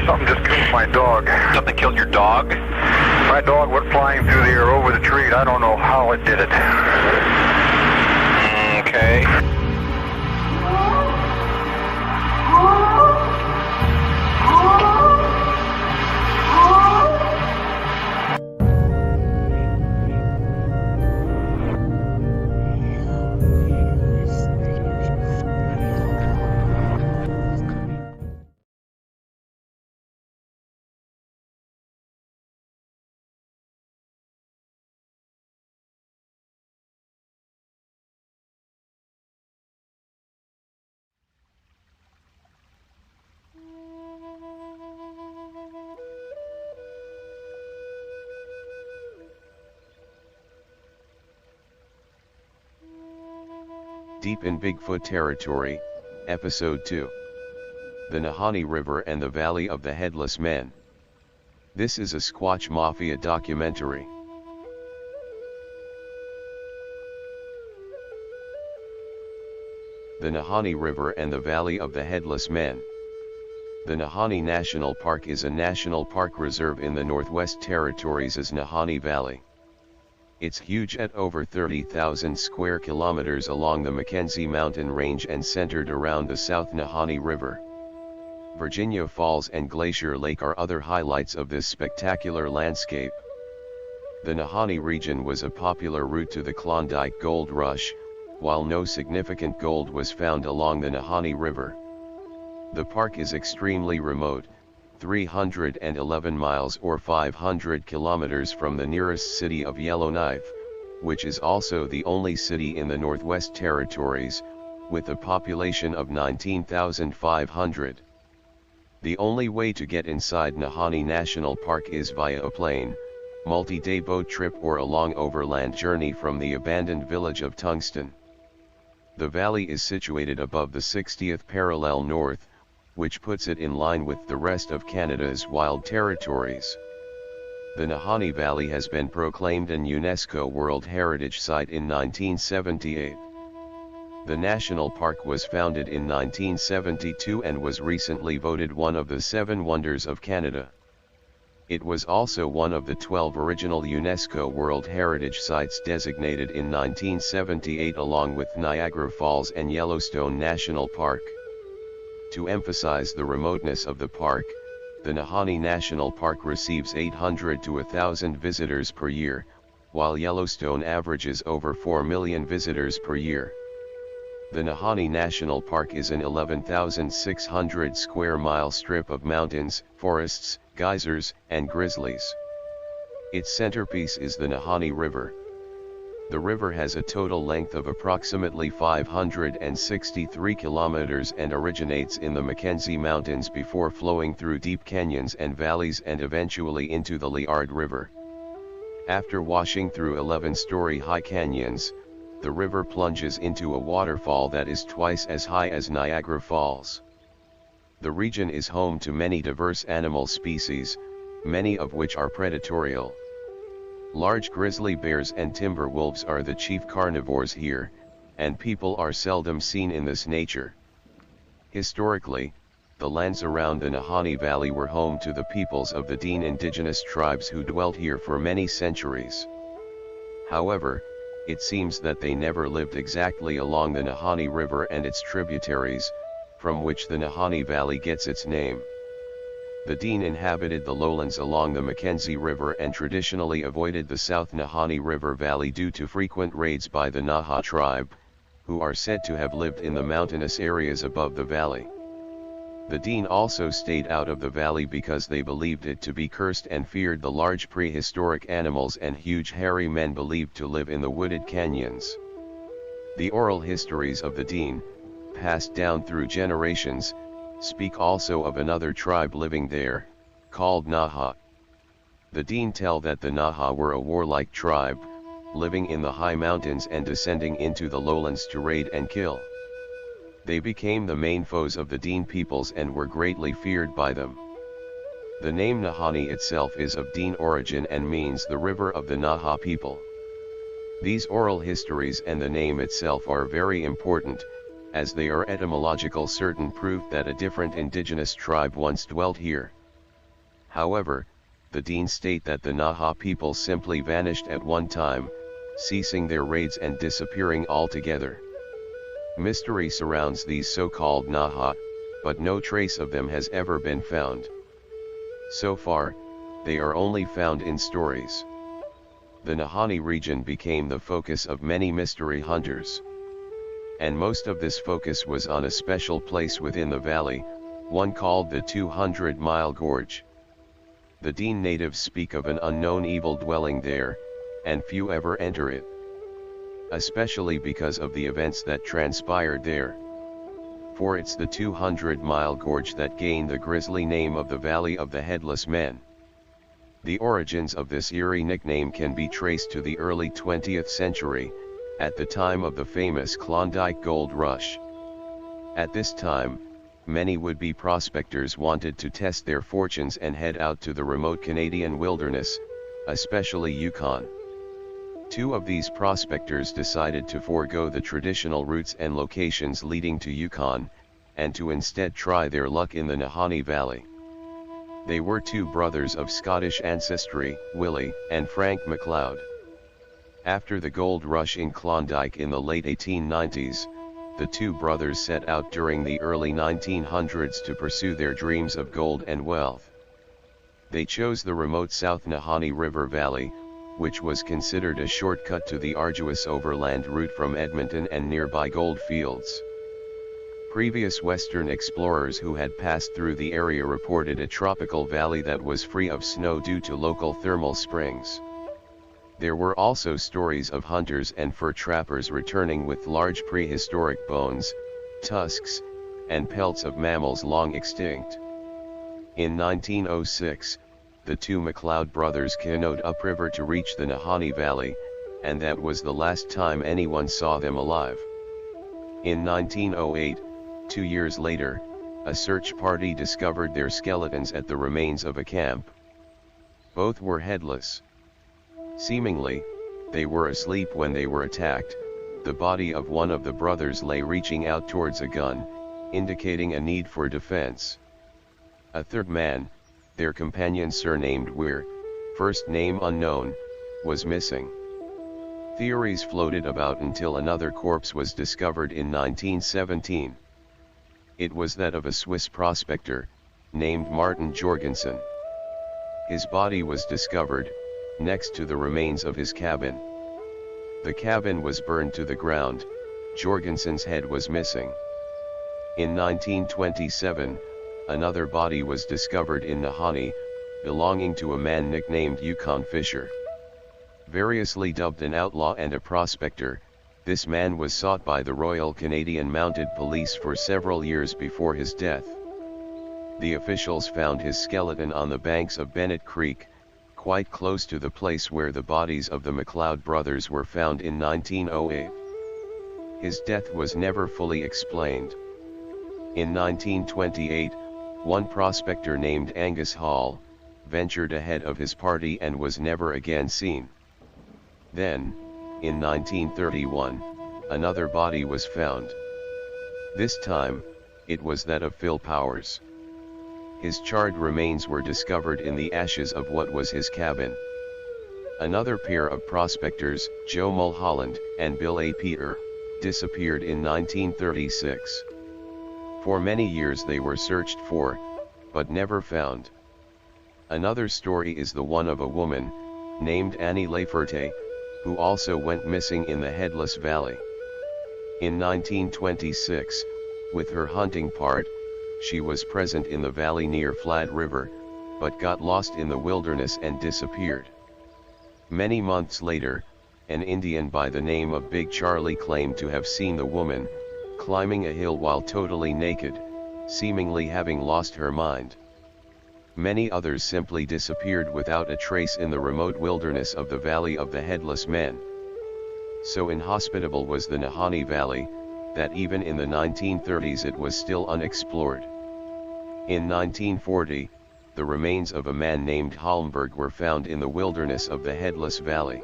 Something just killed my dog. Something killed your dog? My dog went flying through the air over the tree. I don't know how it did it. Okay. Deep in Bigfoot Territory, Episode 2. The Nahanni River and the Valley of the Headless Men. This is a Squatch Mafia documentary. The Nahanni River and the Valley of the Headless Men. The Nahanni National Park is a national park reserve in the Northwest Territories' Nahanni Valley. It's huge at over 30,000 square kilometers along the Mackenzie Mountain Range and centered around the South Nahanni River. Virginia Falls and Glacier Lake are other highlights of this spectacular landscape. The Nahanni region was a popular route to the Klondike Gold Rush, while no significant gold was found along the Nahanni River. The park is extremely remote, 311 miles or 500 kilometers from the nearest city of Yellowknife, which is also the only city in the Northwest Territories, with a population of 19,500. The only way to get inside Nahanni National Park is via a plane, multi-day boat trip or a long overland journey from the abandoned village of Tungsten. The valley is situated above the 60th parallel north, which puts it in line with the rest of Canada's wild territories. The Nahanni Valley has been proclaimed an UNESCO World Heritage Site in 1978. The national park was founded in 1972 and was recently voted one of the 7 Wonders of Canada. It was also one of the 12 original UNESCO World Heritage Sites designated in 1978 along with Niagara Falls and Yellowstone National Park. To emphasize the remoteness of the park, the Nahanni National Park receives 800 to 1,000 visitors per year, while Yellowstone averages over 4 million visitors per year. The Nahanni National Park is an 11,600 square mile strip of mountains, forests, geysers, and grizzlies. Its centerpiece is the Nahanni River. The river has a total length of approximately 563 kilometers and originates in the Mackenzie Mountains before flowing through deep canyons and valleys and eventually into the Liard River. After washing through 11-story high canyons, the river plunges into a waterfall that is twice as high as Niagara Falls. The region is home to many diverse animal species, many of which are predatory. Large grizzly bears and timber wolves are the chief carnivores here, and people are seldom seen in this nature. Historically, the lands around the Nahanni Valley were home to the peoples of the Dean indigenous tribes who dwelt here for many centuries. However, it seems that they never lived exactly along the Nahanni River and its tributaries, from which the Nahanni Valley gets its name. The Dean inhabited the lowlands along the Mackenzie River and traditionally avoided the South Nahanni River Valley due to frequent raids by the Naha tribe, who are said to have lived in the mountainous areas above the valley. The Dean also stayed out of the valley because they believed it to be cursed and feared the large prehistoric animals and huge hairy men believed to live in the wooded canyons. The oral histories of the Dean, passed down through generations, speak also of another tribe living there, called Naha. The Dean tell that the Naha were a warlike tribe, living in the high mountains and descending into the lowlands to raid and kill. They became the main foes of the Dean peoples and were greatly feared by them. The name Nahanni itself is of Dean origin and means the river of the Naha people. These oral histories and the name itself are very important, as they are etymological certain proof that a different indigenous tribe once dwelt here. However, the Dean state that the Naha people simply vanished at one time, ceasing their raids and disappearing altogether. Mystery surrounds these so-called Naha, but no trace of them has ever been found. So far, they are only found in stories. The Nahanni region became the focus of many mystery hunters. And most of this focus was on a special place within the valley, one called the 200-Mile Gorge. The Dean natives speak of an unknown evil dwelling there, and few ever enter it. Especially because of the events that transpired there. For it's the 200-Mile Gorge that gained the grisly name of the Valley of the Headless Men. The origins of this eerie nickname can be traced to the early 20th century, at the time of the famous Klondike Gold Rush. At this time, many would-be prospectors wanted to test their fortunes and head out to the remote Canadian wilderness, especially Yukon. Two of these prospectors decided to forego the traditional routes and locations leading to Yukon, and to instead try their luck in the Nahanni Valley. They were two brothers of Scottish ancestry, Willie and Frank MacLeod. After the gold rush in Klondike in the late 1890s, the two brothers set out during the early 1900s to pursue their dreams of gold and wealth. They chose the remote South Nahanni River Valley, which was considered a shortcut to the arduous overland route from Edmonton and nearby gold fields. Previous Western explorers who had passed through the area reported a tropical valley that was free of snow due to local thermal springs. There were also stories of hunters and fur trappers returning with large prehistoric bones, tusks, and pelts of mammals long extinct. In 1906, the two MacLeod brothers canoed upriver to reach the Nahanni Valley, and that was the last time anyone saw them alive. In 1908, 2 years later, a search party discovered their skeletons at the remains of a camp. Both were headless. Seemingly, they were asleep when they were attacked. The body of one of the brothers lay reaching out towards a gun, indicating a need for defense. A third man, their companion surnamed Weir, first name unknown, was missing. Theories floated about until another corpse was discovered in 1917. It was that of a Swiss prospector, named Martin Jorgensen. His body was discovered, next to the remains of his cabin. The cabin was burned to the ground, Jorgensen's head was missing. In 1927, another body was discovered in Nahanni, belonging to a man nicknamed Yukon Fisher. Variously dubbed an outlaw and a prospector, this man was sought by the Royal Canadian Mounted Police for several years before his death. The officials found his skeleton on the banks of Bennett Creek, quite close to the place where the bodies of the MacLeod brothers were found in 1908. His death was never fully explained. In 1928, one prospector named Angus Hall ventured ahead of his party and was never again seen. Then, in 1931, another body was found. This time, it was that of Phil Powers. His charred remains were discovered in the ashes of what was his cabin. Another pair of prospectors, Joe Mulholland and Bill A. Peter, disappeared in 1936. For many years they were searched for, but never found. Another story is the one of a woman, named Annie Laferte, who also went missing in the Headless Valley. In 1926, with her hunting part, she was present in the valley near Flat River, but got lost in the wilderness and disappeared. Many months later, an Indian by the name of Big Charlie claimed to have seen the woman, climbing a hill while totally naked, seemingly having lost her mind. Many others simply disappeared without a trace in the remote wilderness of the Valley of the Headless Men. So inhospitable was the Nahanni Valley, that even in the 1930s it was still unexplored. In 1940, the remains of a man named Holmberg were found in the wilderness of the Headless Valley.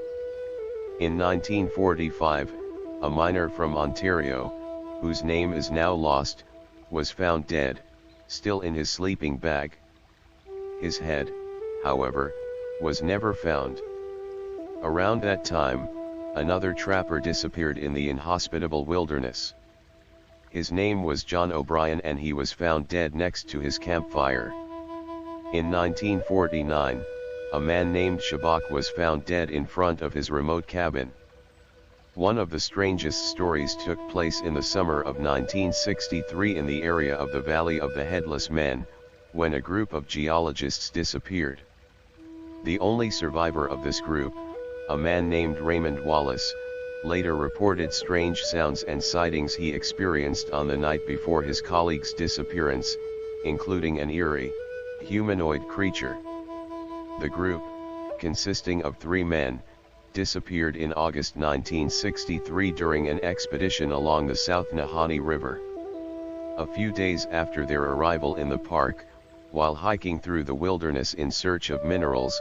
In 1945, a miner from Ontario, whose name is now lost, was found dead, still in his sleeping bag. His head, however, was never found. Around that time, another trapper disappeared in the inhospitable wilderness. His name was John O'Brien and he was found dead next to his campfire. In 1949, a man named Shabak was found dead in front of his remote cabin. One of the strangest stories took place in the summer of 1963 in the area of the Valley of the Headless Men, when a group of geologists disappeared. The only survivor of this group, a man named Raymond Wallace, later reported strange sounds and sightings he experienced on the night before his colleague's disappearance, including an eerie, humanoid creature. The group, consisting of 3 men, disappeared in August 1963 during an expedition along the South Nahanni River. A few days after their arrival in the park, while hiking through the wilderness in search of minerals,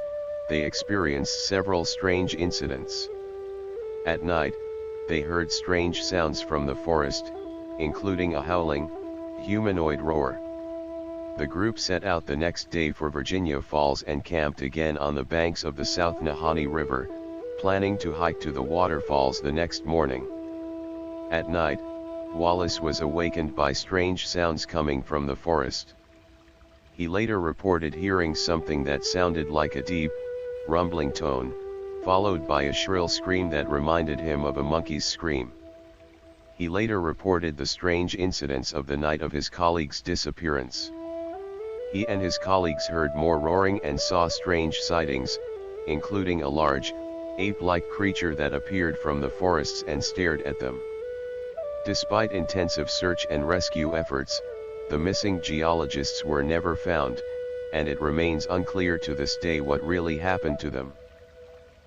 they experienced several strange incidents. At night, they heard strange sounds from the forest, including a howling, humanoid roar. The group set out the next day for Virginia Falls and camped again on the banks of the South Nahanni River, planning to hike to the waterfalls the next morning. At night, Wallace was awakened by strange sounds coming from the forest. He later reported hearing something that sounded like a deep, rumbling tone, followed by a shrill scream that reminded him of a monkey's scream. He later reported the strange incidents of the night of his colleague's disappearance. He and his colleagues heard more roaring and saw strange sightings, including a large, ape-like creature that appeared from the forests and stared at them. Despite intensive search and rescue efforts, the missing geologists were never found, and it remains unclear to this day what really happened to them.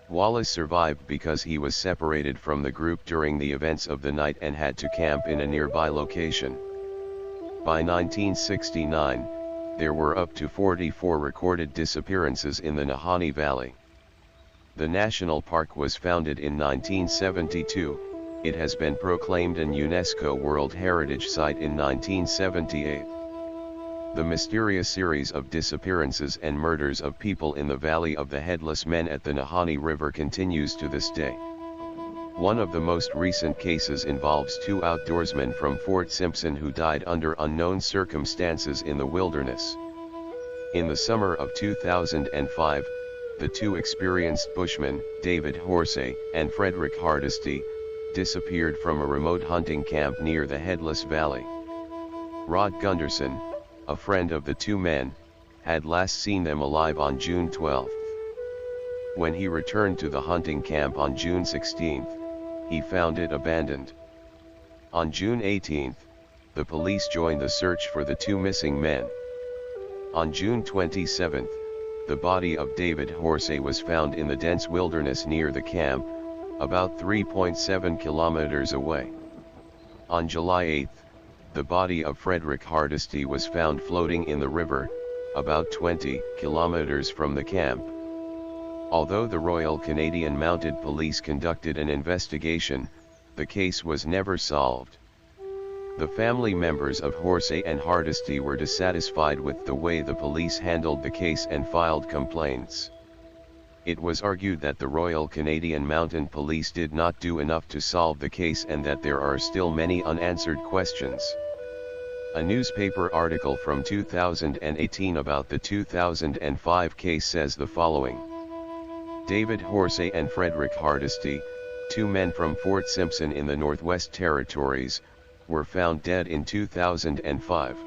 Wallace survived because he was separated from the group during the events of the night and had to camp in a nearby location. By 1969, there were up to 44 recorded disappearances in the Nahanni Valley. The national park was founded in 1972, it has been proclaimed an UNESCO World Heritage Site in 1978. The mysterious series of disappearances and murders of people in the Valley of the Headless Men at the Nahanni River continues to this day. One of the most recent cases involves 2 outdoorsmen from Fort Simpson who died under unknown circumstances in the wilderness. In the summer of 2005, the 2 experienced bushmen, David Horsey and Frederick Hardesty, disappeared from a remote hunting camp near the Headless Valley. Rod Gunderson, a friend of the 2 men, had last seen them alive on June 12. When he returned to the hunting camp on June 16, he found it abandoned. On June 18, the police joined the search for the 2 missing men. On June 27, the body of David Horsey was found in the dense wilderness near the camp, about 3.7 kilometers away. On July 8, the body of Frederick Hardesty was found floating in the river, about 20 kilometers from the camp. Although the Royal Canadian Mounted Police conducted an investigation, the case was never solved. The family members of Horsey and Hardesty were dissatisfied with the way the police handled the case and filed complaints. It was argued that the Royal Canadian Mounted Police did not do enough to solve the case and that there are still many unanswered questions. A newspaper article from 2018 about the 2005 case says the following. David Horsey and Frederick Hardesty, 2 men from Fort Simpson in the Northwest Territories, were found dead in 2005.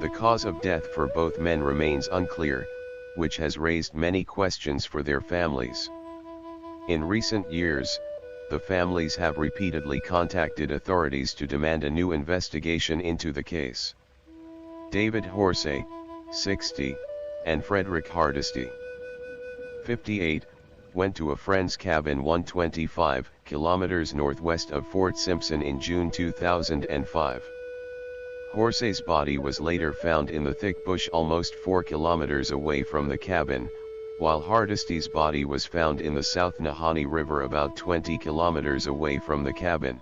The cause of death for both men remains unclear, which has raised many questions for their families. In recent years, the families have repeatedly contacted authorities to demand a new investigation into the case. David Horsey, 60, and Frederick Hardesty, 58, went to a friend's cabin 125 kilometers northwest of Fort Simpson in June 2005. Horsey's body was later found in the thick bush almost 4 kilometers away from the cabin, while Hardesty's body was found in the South Nahanni River about 20 kilometers away from the cabin.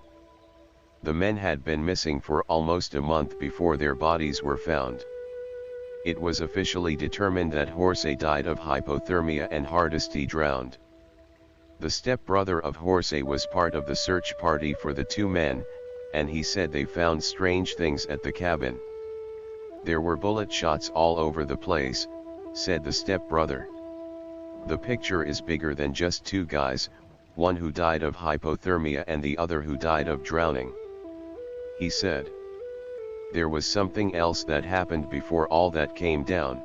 The men had been missing for almost a month before their bodies were found. it was officially determined that Horsey died of hypothermia and Hardesty drowned. The stepbrother of Horsey was part of the search party for the two men, and he said they found strange things at the cabin. There were bullet shots all over the place, said the stepbrother. The picture is bigger than just two guys, one who died of hypothermia and the other who died of drowning. He said. There was something else that happened before all that came down.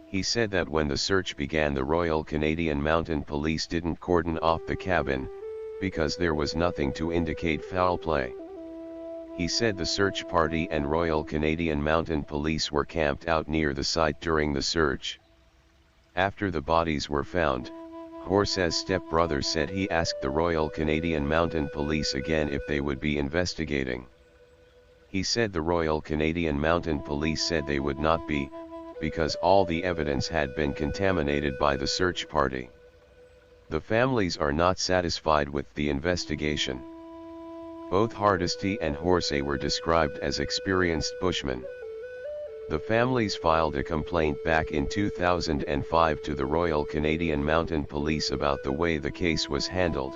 He said that when the search began, the Royal Canadian Mounted Police didn't cordon off the cabin, because there was nothing to indicate foul play. He said the search party and Royal Canadian Mounted Police were camped out near the site during the search. After the bodies were found, Horsey's stepbrother said he asked the Royal Canadian Mounted Police again if they would be investigating. He said the Royal Canadian Mounted Police said they would not be, because all the evidence had been contaminated by the search party. The families are not satisfied with the investigation. Both Hardesty and Horsey were described as experienced bushmen. The families filed a complaint back in 2005 to the Royal Canadian Mounted Police about the way the case was handled.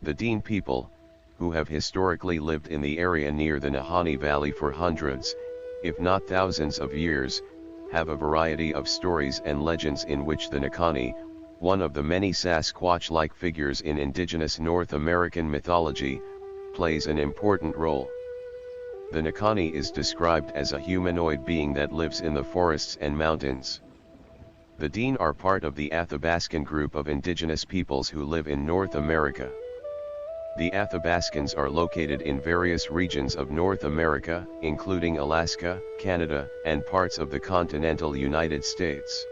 The Dean people, who have historically lived in the area near the Nahanni Valley for hundreds, if not thousands of years, have a variety of stories and legends in which the Nahanni, one of the many Sasquatch-like figures in indigenous North American mythology, plays an important role. The Nahanni is described as a humanoid being that lives in the forests and mountains. The Dean are part of the Athabascan group of indigenous peoples who live in North America. The Athabascans are located in various regions of North America, including Alaska, Canada, and parts of the continental United States.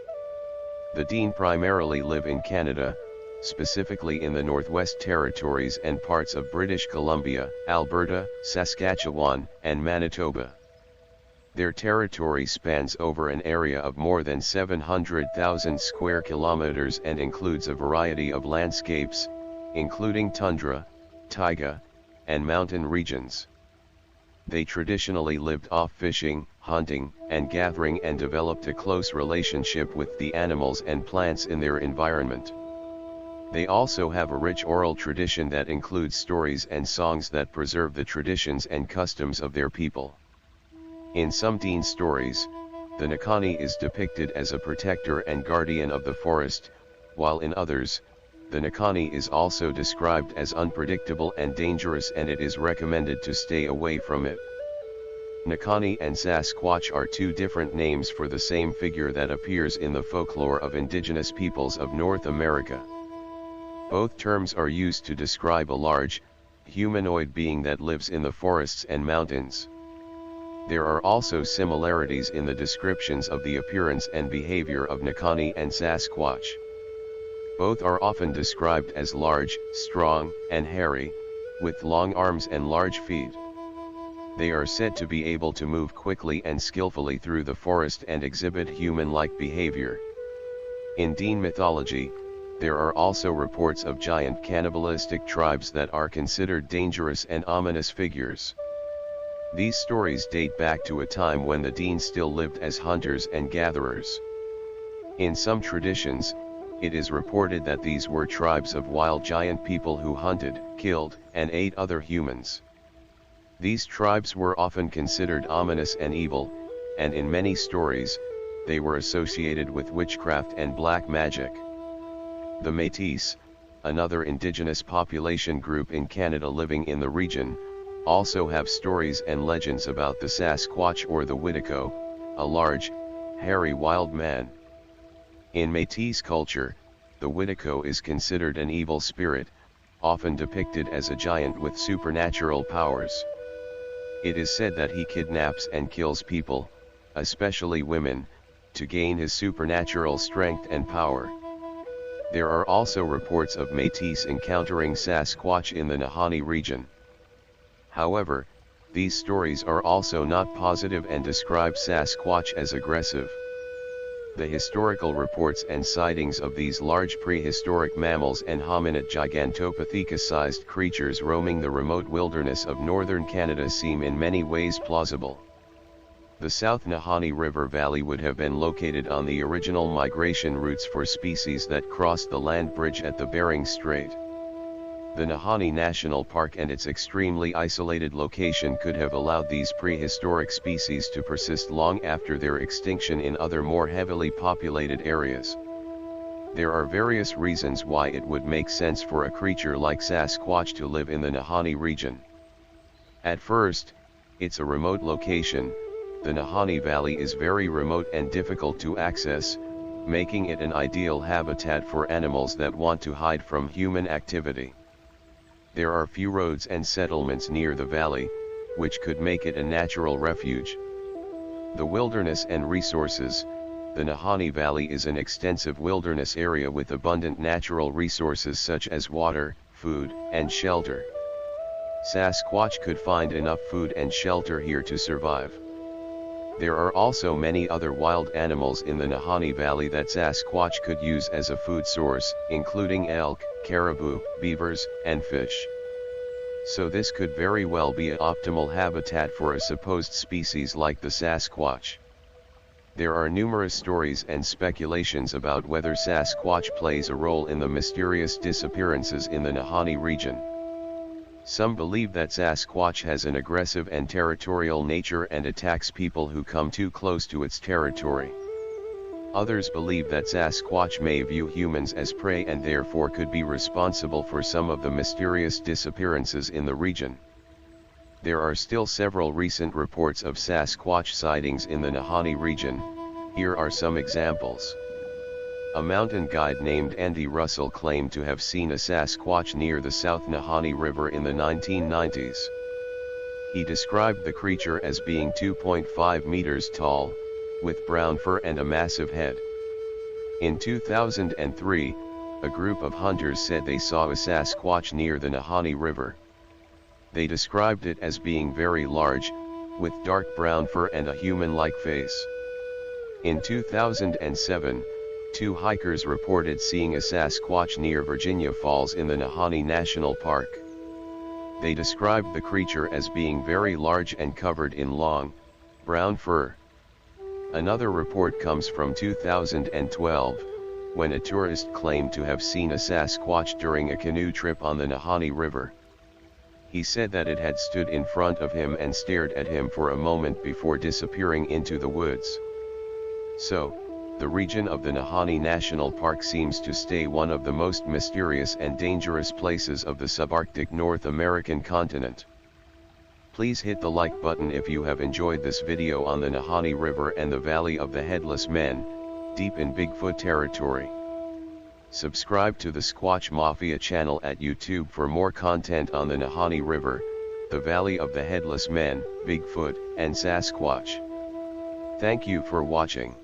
The Dean primarily live in Canada, specifically in the Northwest Territories and parts of British Columbia, Alberta, Saskatchewan, and Manitoba. Their territory spans over an area of more than 700,000 square kilometers and includes a variety of landscapes, including tundra, taiga, and mountain regions. They traditionally lived off fishing, hunting, and gathering and developed a close relationship with the animals and plants in their environment. They also have a rich oral tradition that includes stories and songs that preserve the traditions and customs of their people. In some Dean stories, the Nahanni is depicted as a protector and guardian of the forest, while in others, the Nahanni is also described as unpredictable and dangerous, and it is recommended to stay away from it. Nahanni and Sasquatch are two different names for the same figure that appears in the folklore of indigenous peoples of North America. Both terms are used to describe a large, humanoid being that lives in the forests and mountains. There are also similarities in the descriptions of the appearance and behavior of Nahanni and Sasquatch. Both are often described as large, strong, and hairy, with long arms and large feet. They are said to be able to move quickly and skillfully through the forest and exhibit human-like behavior. In Dean mythology, there are also reports of giant cannibalistic tribes that are considered dangerous and ominous figures. These stories date back to a time when the Dean still lived as hunters and gatherers. In some traditions, it is reported that these were tribes of wild giant people who hunted, killed, and ate other humans. These tribes were often considered ominous and evil, and in many stories, they were associated with witchcraft and black magic. The Métis, another indigenous population group in Canada living in the region, also have stories and legends about the Sasquatch or the Witico, a large, hairy wild man. In Métis culture, the Witico is considered an evil spirit, often depicted as a giant with supernatural powers. It is said that he kidnaps and kills people, especially women, to gain his supernatural strength and power. There are also reports of Métis encountering Sasquatch in the Nahanni region. However, these stories are also not positive and describe Sasquatch as aggressive. The historical reports and sightings of these large prehistoric mammals and hominid Gigantopithecus-sized creatures roaming the remote wilderness of northern Canada seem in many ways plausible. The South Nahanni River Valley would have been located on the original migration routes for species that crossed the land bridge at the Bering Strait. The Nahanni National Park and its extremely isolated location could have allowed these prehistoric species to persist long after their extinction in other more heavily populated areas. There are various reasons why it would make sense for a creature like Sasquatch to live in the Nahanni region. At first, it's a remote location. The Nahanni Valley is very remote and difficult to access, making it an ideal habitat for animals that want to hide from human activity. There are few roads and settlements near the valley, which could make it a natural refuge. The wilderness and resources. The Nahanni Valley is an extensive wilderness area with abundant natural resources such as water, food, and shelter. Sasquatch could find enough food and shelter here to survive. There are also many other wild animals in the Nahanni Valley that Sasquatch could use as a food source, including elk, caribou, beavers, and fish. So this could very well be an optimal habitat for a supposed species like the Sasquatch. There are numerous stories and speculations about whether Sasquatch plays a role in the mysterious disappearances in the Nahanni region. Some believe that Sasquatch has an aggressive and territorial nature and attacks people who come too close to its territory. Others believe that Sasquatch may view humans as prey and therefore could be responsible for some of the mysterious disappearances in the region. There are still several recent reports of Sasquatch sightings in the Nahanni region. Here are some examples. A mountain guide named Andy Russell claimed to have seen a Sasquatch near the South Nahanni River in the 1990s. He described the creature as being 2.5 meters tall, with brown fur and a massive head. In 2003, a group of hunters said they saw a Sasquatch near the Nahanni River. They described it as being very large, with dark brown fur and a human-like face. In 2007, two hikers reported seeing a Sasquatch near Virginia Falls in the Nahanni National Park. They described the creature as being very large and covered in long, brown fur. Another report comes from 2012, when a tourist claimed to have seen a Sasquatch during a canoe trip on the Nahanni River. He said that it had stood in front of him and stared at him for a moment before disappearing into the woods. So, the region of the Nahanni National Park seems to stay one of the most mysterious and dangerous places of the subarctic North American continent. Please hit the like button if you have enjoyed this video on the Nahanni River and the Valley of the Headless Men, deep in Bigfoot territory. Subscribe to the Squatch Mafia channel at YouTube for more content on the Nahanni River, the Valley of the Headless Men, Bigfoot, and Sasquatch. Thank you for watching.